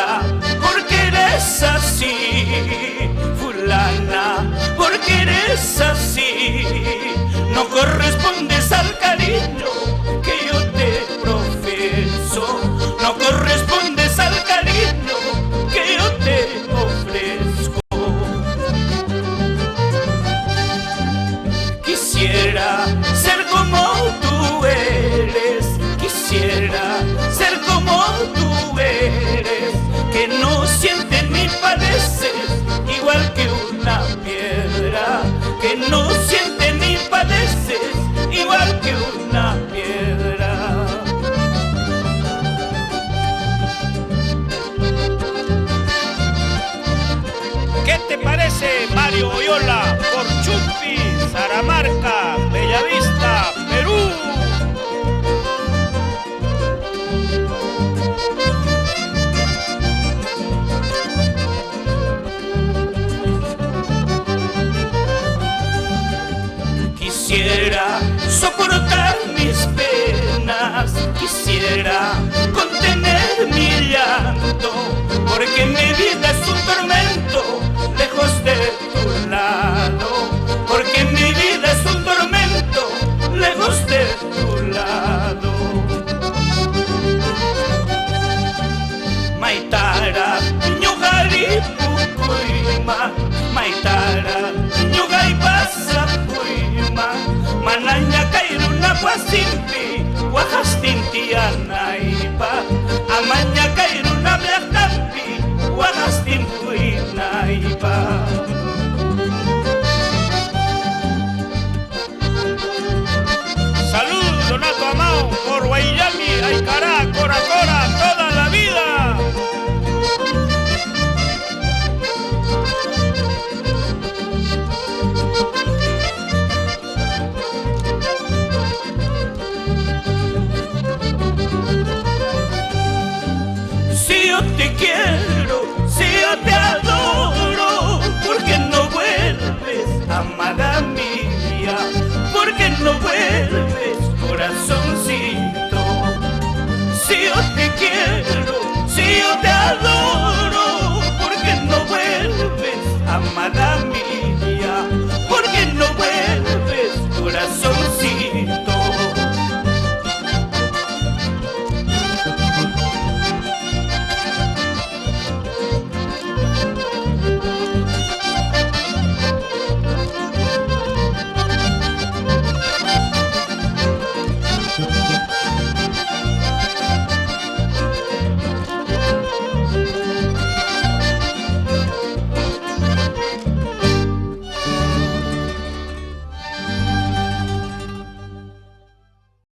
fulana, porque eres así, fulana, porque eres así, no correspondes al cariño que yo te profeso, no correspondes al cariño que yo te ofrezco. Quisiera ser como tú eres, quisiera ser como tú eres, que no sientes ni padeces igual que una piedra, que no sientes ni padeces igual que una piedra. ¿Qué te parece, Mario Oyola, por Chumpi, Saramarca, Bellavista, Perú? Quisiera soportar mis penas, quisiera contener mi llanto, porque mi vida es un tormento lejos de tu lado, porque mi vida es un tormento lejos de tu lado. Maitara, ñugari pukuima, Maitara, ñugay pasa puima, Manaña kairuna guasimpi, Guajastinti anaipa, Amaña kairuna blactampi, Guajastimpi naipa. Salud, Donato Amao, por Guayami, Aycará, Cora Cora, toda la vida. Si yo te quiero, si yo te adoro, ¿por qué no vuelves, amada mía? ¿Por qué no vuelves, corazoncito? Si yo te quiero, si yo te adoro,